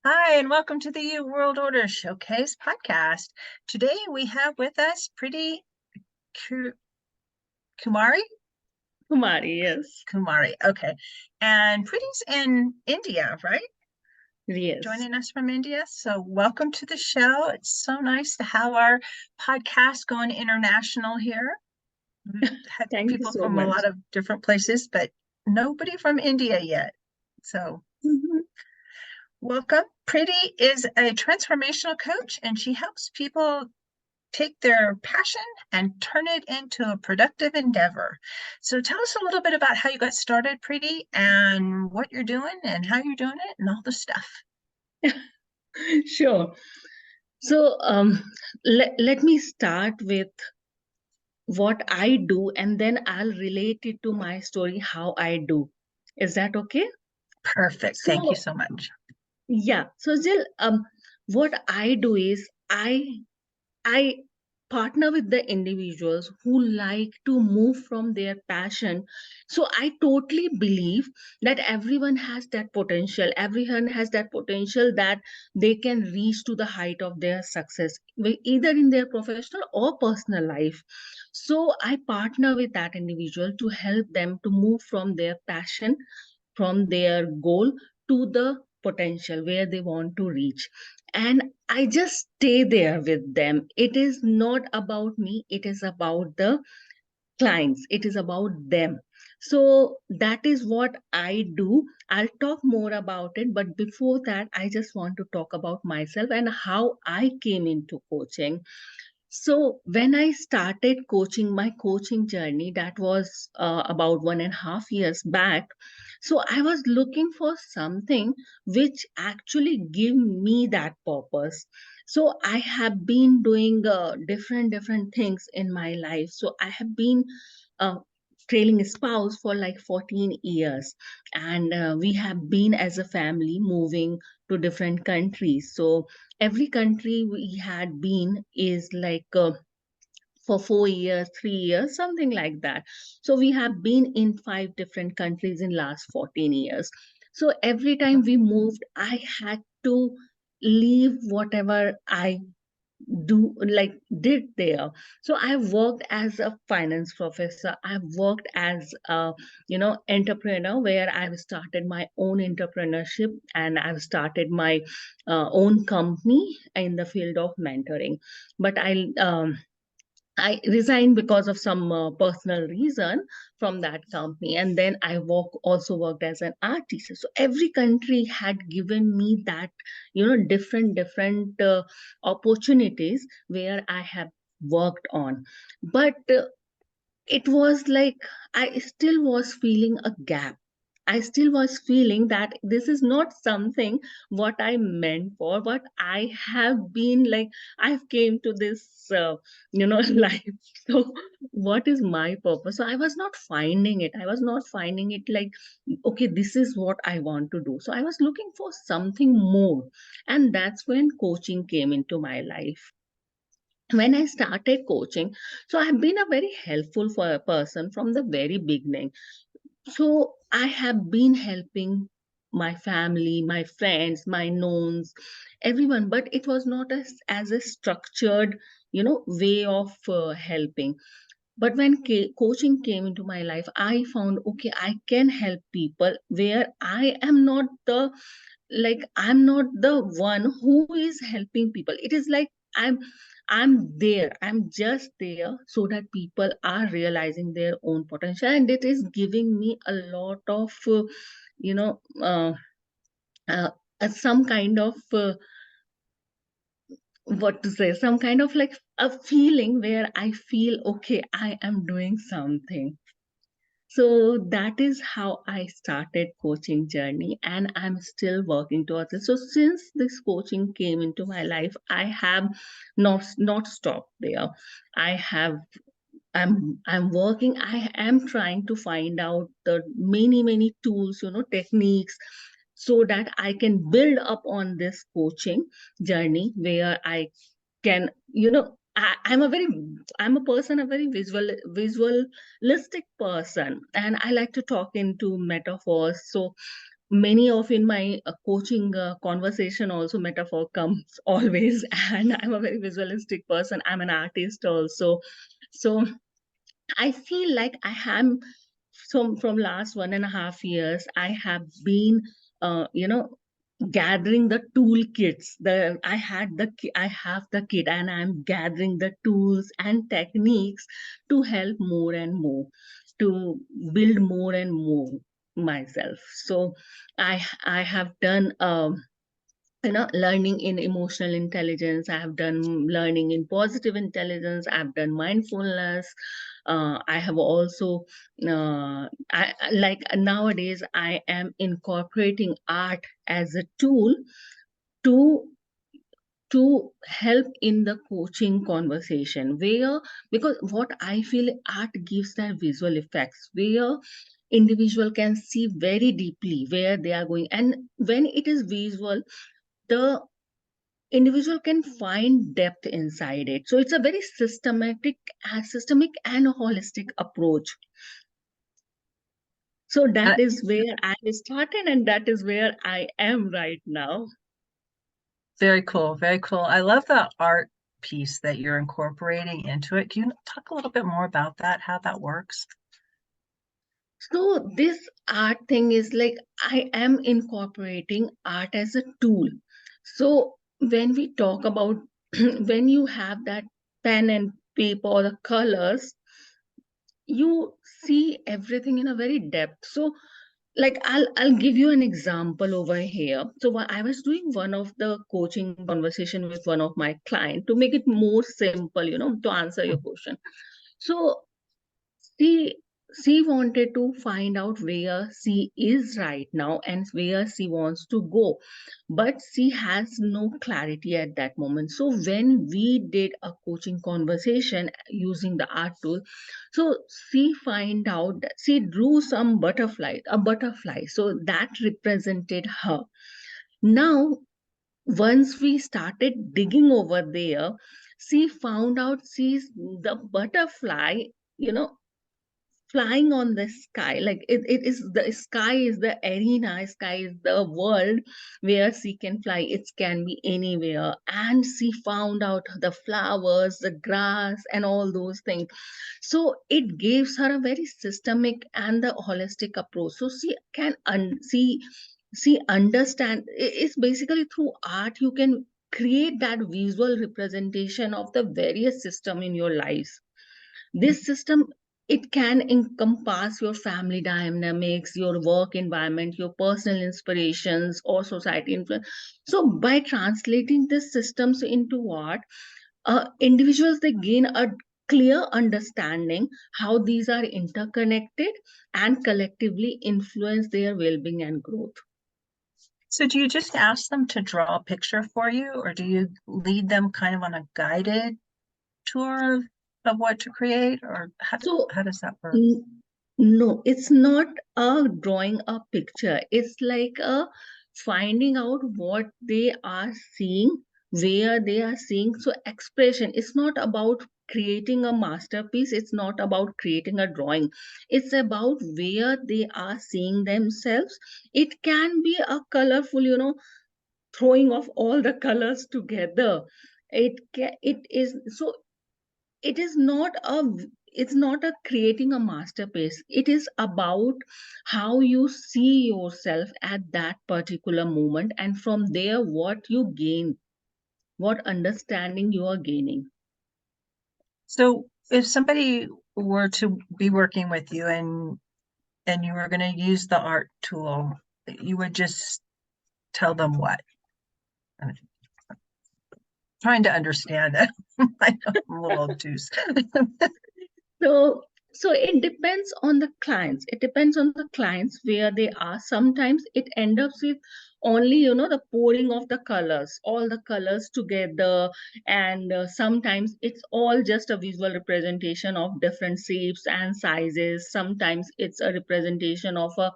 Hi, and welcome to the U World Order Showcase podcast. Today we have with us Preeti Kumari. Kumari, yes. Kumari, okay. And Preeti's in India, right? Yes. Joining us from India. So welcome to the show. It's so nice to have our podcast going international here. We've had Thank you people so from a much. lot of different places, but nobody from India yet. So Mhm. welcome. Preeti is a transformational coach, and she helps people take their passion and turn it into a productive endeavor. So tell us a little bit about how you got started, Preeti, and what you're doing and how you're doing it and all the stuff. Sure. So let me start with what I do and then I'll relate it to my story, how I do. Is that okay? Perfect. Thank you So so much. yeah. So Jill, what I do is I partner with the individuals who like to move from their passion. So I totally believe that everyone has that potential. Everyone has that potential that they can reach to the height of their success, either in their professional or personal life. So I partner with that individual to help them to move from their passion, from their goal to the potential where they want to reach. And I just stay there with them. It is not about me, it is about the clients, it is about them. So that is what I do. I'll talk more about it, but before that I just want to talk about myself and how I came into coaching. So when I started coaching, my coaching journey, that was about 1.5 years back. So I was looking for something which actually give me that purpose. So I have been doing different things in my life. So I have been uh, trailing a spouse for like 14 years, and we have been as a family moving to different countries. So every country we had been is like for 4 years, 3 years, something like that. So we have been in 5 different countries in last 14 years. So every time we moved, I had to leave whatever I do like did there. So I've worked as a finance professor, I've worked as a entrepreneur, where I've started my own entrepreneurship and I've started my own company in the field of mentoring. But I resigned because of some personal reason from that company, and then I also worked as an art teacher. So every country had given me that, different opportunities where I have worked on. But it was like I still was feeling a gap. I still was feeling that this is not something what I meant for, what I have been like. I've came to this, life. So what is my purpose? So I was not finding it. I was not finding it like, okay, this is what I want to do. So I was looking for something more. And that's when coaching came into my life. When I started coaching, so I've been a very helpful for a person from the very beginning. So I have been helping my family, my friends, my knowns, everyone, but it was not as a structured, way of helping. But when coaching came into my life, I found, okay, I can help people where I am not the, like, I'm not the one who is helping people. It is like I'm there, I'm just there so that people are realizing their own potential, and it is giving me a lot of you know uh, uh, some kind of what to say, some kind of like a feeling where I feel, okay, I am doing something. So that is how I started coaching journey, and I'm still working towards it. So since this coaching came into my life, I have not stopped there. I have I'm working. I am trying to find out the many tools, techniques, so that I can build up on this coaching journey where I can, I'm a person, a very visualistic person, and I like to talk into metaphors. So many of in my coaching conversation also metaphor comes always, and I'm a very visualistic person, I'm an artist also. So I feel like I am from last 1.5 years I have been gathering the toolkits. I have the kit, and I'm gathering the tools and techniques to help more and more, to build more and more myself. So I have done learning in emotional intelligence, I have done learning in positive intelligence, I've done mindfulness. I have also like nowadays I am incorporating art as a tool to help in the coaching conversation, where, because what I feel, art gives that visual effects where individual can see very deeply where they are going, and when it is visual, the individual can find depth inside it. So it's a very systemic and holistic approach. So Uh, that is where I started, and that is where I am right now. Very cool, very cool. I love the art piece that you're incorporating into it. Can you talk a little bit more about that, how that works? So this art thing is like I am incorporating art as a tool. So when we talk about when you have that pen and paper or the colors, you see everything in a very depth. So like I'll give you an example over here. So I was doing one of the coaching conversation with one of my client to make it more simple, to answer your question. So she she wanted to find out where she is right now and where she wants to go, but she has no clarity at that moment. So when we did a coaching conversation using the art tool, so she find out that she drew some a butterfly, so that represented her. Now once we started digging over there, she found out she's the butterfly, you know flying on the sky. Like it is, the sky is the arena, sky is the world where she can fly. It can be anywhere, and she found out the flowers, the grass, and all those things. So it gives her a very systemic and the holistic approach, so she can see understand. It's basically through art you can create that visual representation of the various system in your lives. This system, it can encompass your family dynamics, your work environment, your personal inspirations, or society influence. So by translating these systems into art, individuals, they gain a clear understanding how these are interconnected and collectively influence their well-being and growth. So do you just ask them to draw a picture for you, or do you lead them kind of on a guided tour of what to create, or So how does that work? N- No, it's not a drawing a picture. It's like a finding out what they are seeing, where they are seeing. So expression, it's not about creating a masterpiece. It's not about creating a drawing. It's about where they are seeing themselves. It can be a colorful, throwing of all the colors together. It is so, it is not a, it's not a creating a masterpiece. It is about how you see yourself at that particular moment, and from there what you gain, what understanding you are gaining. So if somebody were to be working with you and you were going to use the art tool, you would just tell them what? I'm trying to understand it. I'm a little obtuse. So, so it depends on the clients. It depends on the clients where they are. Sometimes it ends up with only, the pouring of the colors, all the colors together. And sometimes it's all just a visual representation of different shapes and sizes. Sometimes it's a representation of a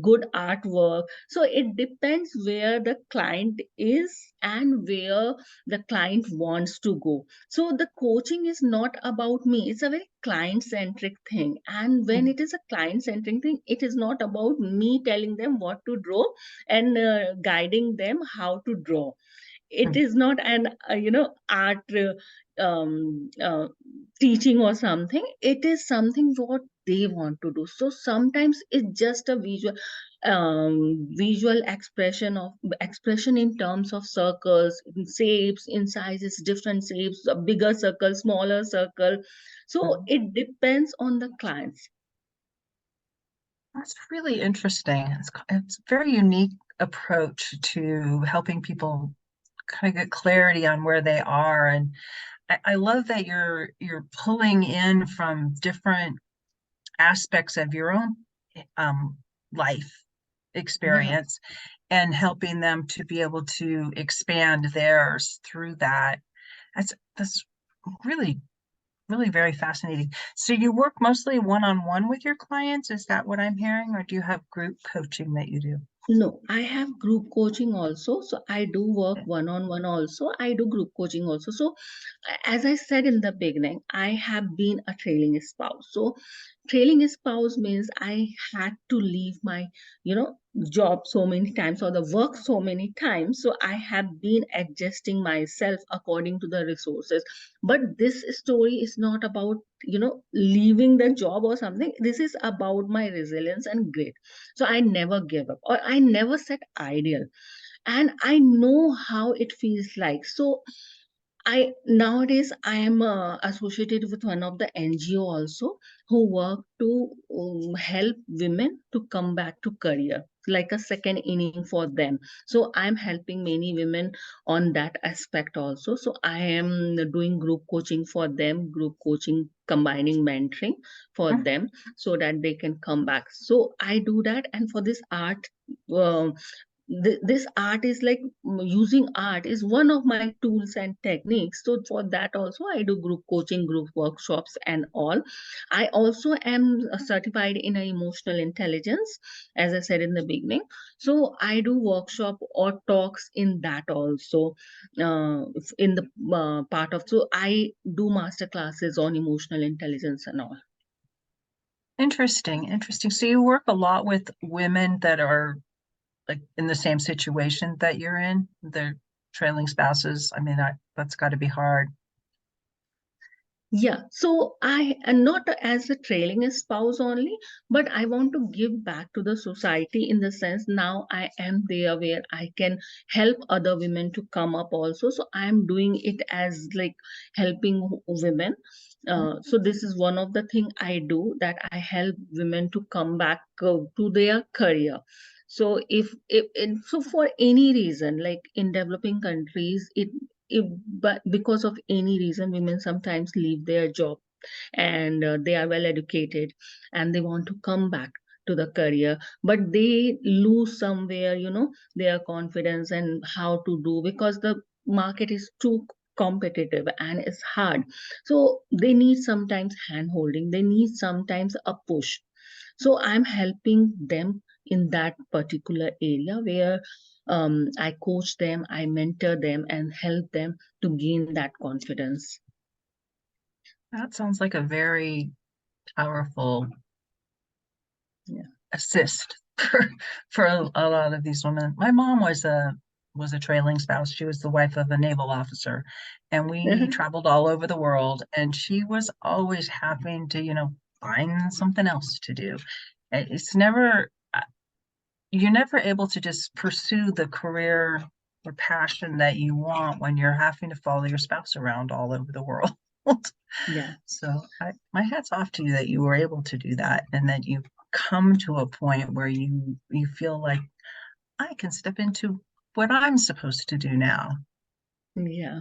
good artwork. So it depends where the client is and where the client wants to go. So the coaching is not about me. It's a very client centric thing. And when it is a client centric thing, it is not about me telling them what to draw and guiding them how to draw. It Mm. is not an art teaching or something. It is something what they want to do. So sometimes it's just a visual expression in terms of circles, in shapes, in sizes, different shapes, a bigger circle, smaller circle. So Mm. it depends on the clients. That's really interesting. It's a very unique approach to helping people kind of get clarity on where they are. And I love that you're pulling in from different aspects of your own um, life Yeah. experience and helping them to be able to expand theirs through that. That's really, really very fascinating. So you work mostly one-on-one with your clients? Is that what I'm hearing? Or do you have group coaching that you do? No, I have group coaching also. So I do work one on one also. I do group coaching also. So, as I said in the beginning, I have been a trailing spouse. So, trailing spouse means I had to leave my, job so many times or the work so many times. So, I have been adjusting myself according to the resources. But this story is not about, leaving the job or something. This is about my resilience and grit. So I never gave up or I never set ideal. And I know how it feels like. So I nowadays I am associated with one of the NGO also who work to help women to come back to career, like a second inning for them. So I'm helping many women on that aspect also. So I am doing group coaching for them, group coaching combining mentoring for Mhm. them so that they can come back. So I do that, and for this art. um this art is like using art is one of my tools and techniques. So for that also I do group coaching, group workshops and all. I also am certified in emotional intelligence, as I said in the beginning. So I do workshop or talks in that also, in the part of, so I do master classes on emotional intelligence and all. Interesting, interesting. So you work a lot with women that are like in the same situation that you're in, they're trailing spouses. I mean, that's got to be hard. Yeah, so I am not as a trailing spouse only, but I want to give back to the society in the sense now I am there where I can help other women to come up also. So I am doing it as like helping women. So this is one of the thing I do, that I help women to come back to their career. So so for any reason, like in developing countries, if but because of any reason women sometimes leave their job, and they are well educated and they want to come back to the career, but they lose somewhere, their confidence and how to do, because the market is too competitive and it's hard. So they need sometimes hand holding, they need sometimes a push. So I'm helping them in that particular area where I coach them, I mentor them, and help them to gain that confidence. That sounds like a very powerful Yeah. assist for a lot of these women. My mom was a trailing spouse. She was the wife of a naval officer, and we traveled all over the world. And she was always having to, find something else to do. It's never you're never able to just pursue the career or passion that you want when you're having to follow your spouse around all over the world. Yeah. So my hat's off to you that you were able to do that and that you come to a point where you feel like I can step into what I'm supposed to do now. Yeah.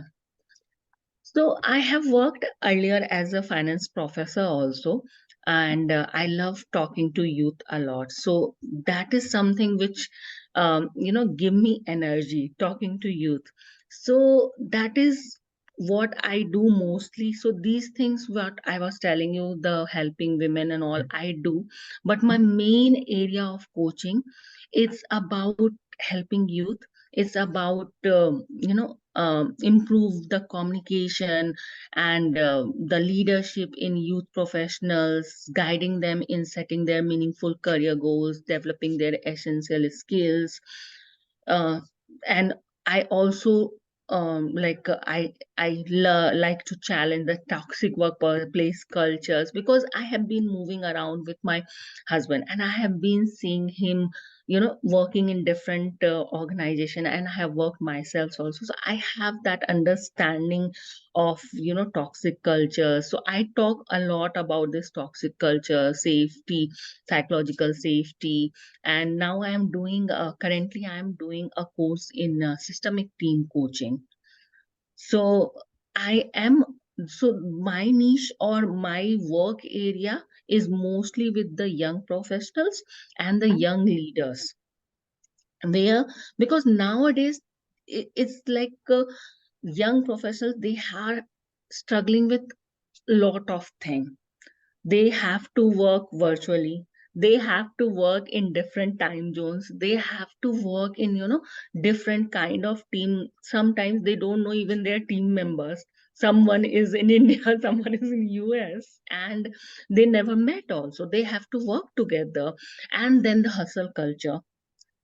So I have worked earlier as a finance professor also, and I love talking to youth a lot. So that is something which, give me energy talking to youth. So that is what I do mostly. So these things, what I was telling you, the helping women and all, I do. But my main area of coaching, it's about helping youth. It's about, improve the communication and the leadership in youth professionals, guiding them in setting their meaningful career goals, developing their essential skills. Uh, and I also like to challenge the toxic workplace cultures, because I have been moving around with my husband and I have been seeing him, working in different organization, and I have worked myself also, so I have that understanding of toxic culture. So I talk a lot about this toxic culture, safety, psychological safety. And now I am doing currently I am doing a course in systemic team coaching. So I am so my niche or my work area is mostly with the young professionals and the Mhm. young leaders, where, because nowadays it's like young professionals, they are struggling with lot of things. They have to work virtually, they have to work in different time zones, they have to work in different kind of team. Sometimes they don't know even their team members. Someone is in India, someone is in US, and they never met also. They have to work together. And then the hustle culture.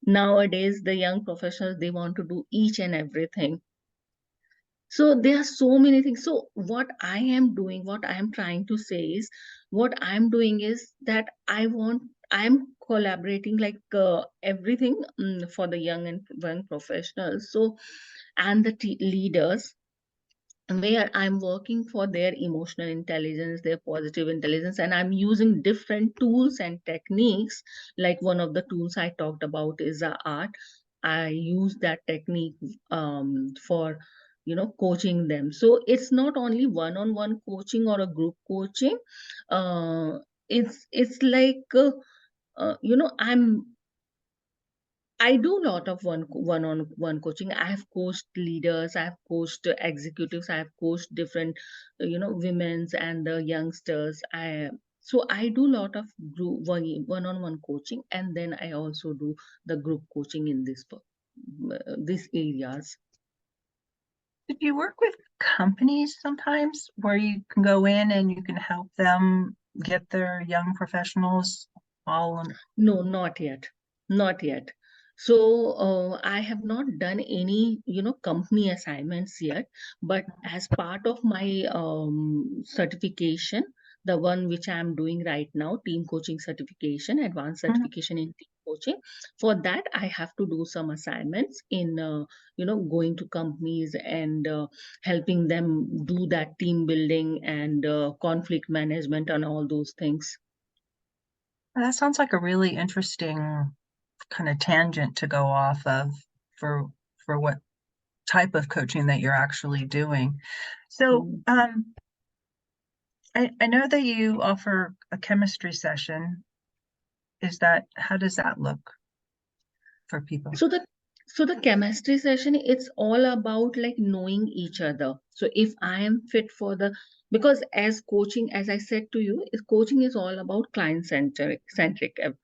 Nowadays the young professionals, they want to do each and everything. So there are so many things. So what I am trying to say is, what I'm doing is that I'm collaborating like everything, for the young professionals, so, and the leaders, where I'm working for their emotional intelligence, their positive intelligence, and I'm using different tools and techniques. Like one of the tools I talked about is art. I use that technique for coaching them. So it's not only one-on-one coaching or a group coaching. Uh, it's like I'm I do a lot of one-on-one coaching. I have coached leaders, I have coached executives, I have coached different, women's and the youngsters. I do a lot of group one-on-one coaching, and then I also do the group coaching in these areas. Did you work with companies sometimes where you can go in and you can help them get their young professionals all on? No, not yet. Not yet. So I have not done any, company assignments yet. But as part of my certification, the one which I am doing right now, team coaching certification, advanced Mhm. certification in team coaching, for that I have to do some assignments in, going to companies and helping them do that team building and conflict management and all those things. That sounds like a really interesting kind of tangent to go off of for for what type of coaching that you're actually doing. So, Mm. I know that you offer a chemistry session. How does that look for people? So the chemistry session, it's all about like knowing each other. So if I am fit for the, because as coaching, as I said to you, is coaching is all about client centric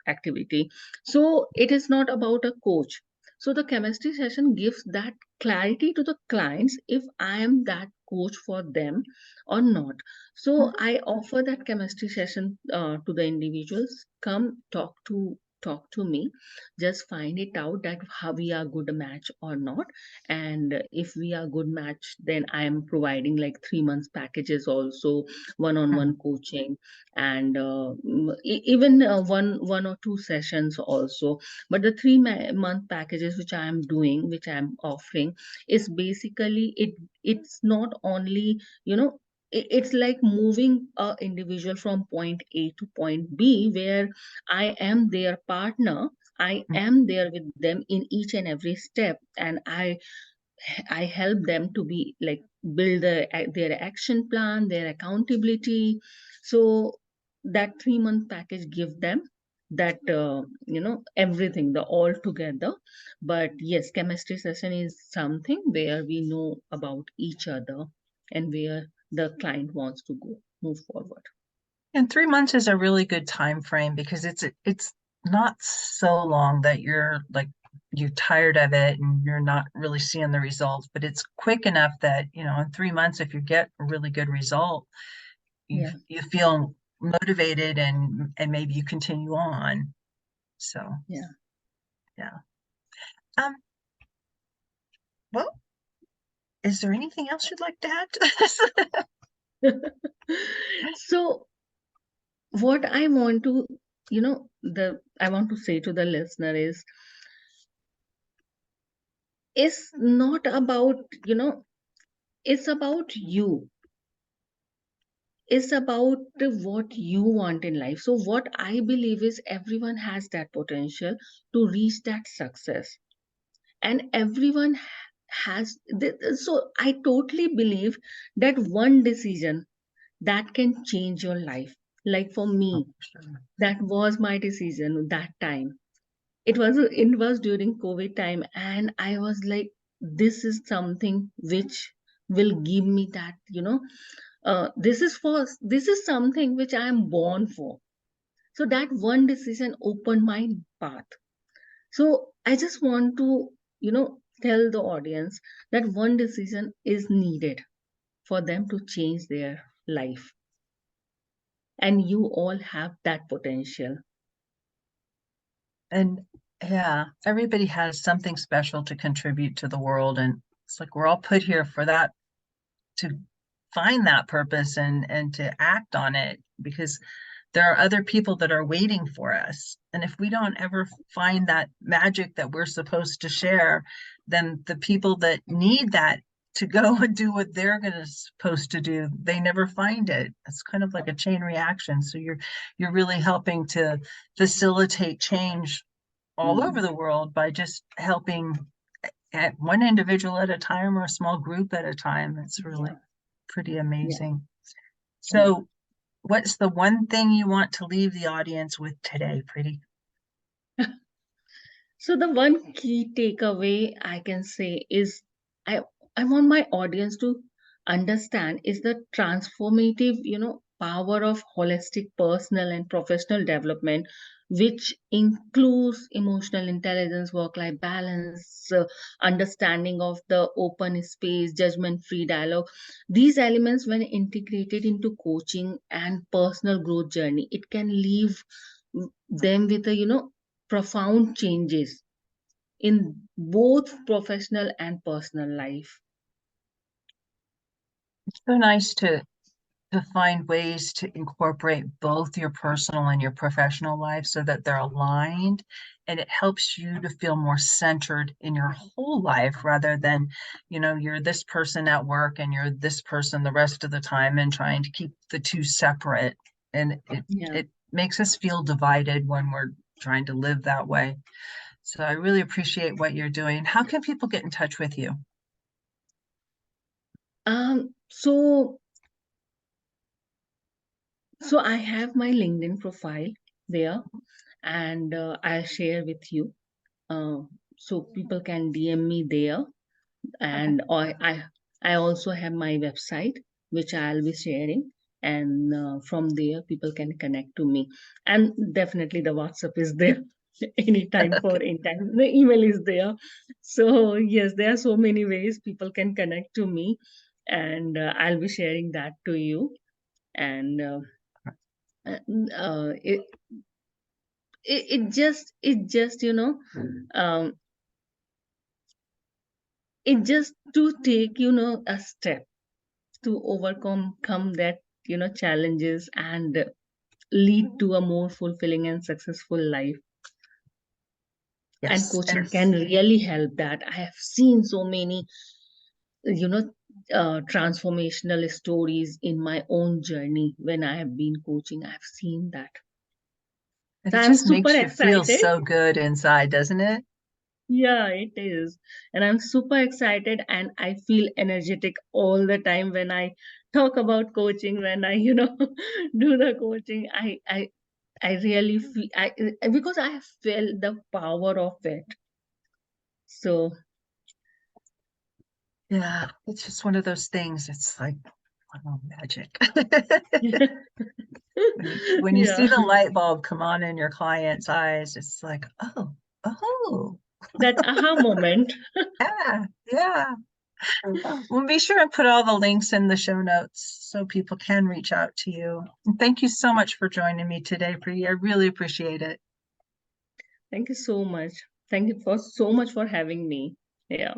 activity. So it is not about a coach. So the chemistry session gives that clarity to the clients if I am that coach for them or not. So Mhm. I offer that chemistry session to the individuals. Come talk to me, just find it out that how we are good match or not. And if we are good match, then I am providing like 3 months packages also, one-on-one coaching, and even one or two sessions also. But the 3 month packages which I am doing, which I am offering, is basically it's not only, it's like moving a individual from point A to point B, where I am their partner. I Mhm. am there with them in each and every step, and I help them to be like build their action plan, their accountability. So that 3 month package give them that everything, the all together. But yes, chemistry session is something where we know about each other and where the client wants to go move forward. And 3 months is a really good time frame because it's not so long that you're like you're tired of it and you're not really seeing the results, but it's quick enough that, in 3 months, if you get a really good result, Yeah, you feel motivated and maybe you continue on. So yeah. yeah. Um, well, is there anything else you'd like to add to this? So what I want to, I want to say to the listener is not about, it's about you. It's about what you want in life. So what I believe is everyone has that potential to reach that success, and everyone has so I totally believe that one decision that can change your life. Like for Oh, me, sure. that was my decision that time. It was during COVID time, and I was like, this is something which will give me that, this is something which I am born for. So that one decision opened my path. So I just want to, tell the audience that one decision is needed for them to change their life. And you all have that potential. And yeah, everybody has something special to contribute to the world. And it's like we're all put here for that, to find that purpose and to act on it, because there are other people that are waiting for us. And if we don't ever find that magic that we're supposed to share, then the people that need that to go and do what they're going to supposed to do, they never find it. It's kind of like a chain reaction. So you're really helping to facilitate change all over Hmm. the world by just helping at one individual at a time or a small group at a time. It's really Yeah, pretty yeah, amazing. yeah. So, what's the one thing you want to leave the audience with today, Preeti? So the one key takeaway I can say is I I want my audience to understand is the transformative, power of holistic personal and professional development, which includes emotional intelligence, work-life balance, understanding of the open space, judgment-free dialogue. These elements, when integrated into coaching and personal growth journey, it can leave them with a, profound changes in both professional and personal life. It's so nice to find ways to incorporate both your personal and your professional life so that they're aligned, and it helps you to feel more centered in your whole life rather than, you're this person at work and you're this person the rest of the time, and trying to keep the two separate. And it Yeah. it makes us feel divided when we're trying to live that way. So I really appreciate what you're doing. How can people get in touch with you? So I have my LinkedIn profile there, and I'll share with you. Uh, so people can DM me there, Okay. and I also have my website which I'll be sharing, and from there people can connect to me, and definitely the WhatsApp is there anytime for Okay. anytime. The email is there. So yes, there are so many ways people can connect to me, and I'll be sharing that to you. And uh, it, it just um, it just to take a step to overcome come that challenges and lead to a more fulfilling and successful life. And Yes. coaching And can really help that. I have seen so many you know transformational stories in my own journey. When I have been coaching, I've seen that. So it I'm just super makes you feel excited. so good inside, doesn't it? Yeah, it is. And I'm super excited, and I feel energetic all the time when I talk about coaching, when I, do the coaching. I really feel because I have felt the power of it. So Yeah, it's just one of those things. It's like, oh, magic. When you yeah. see the light bulb come on in your client's eyes, it's like, oh, oh. that aha moment. Yeah, yeah. We'll be sure and put all the links in the show notes so people can reach out to you. And thank you so much for joining me today, Preeti. I really appreciate it. Thank you so much. Thank you for so much for having me. Yeah.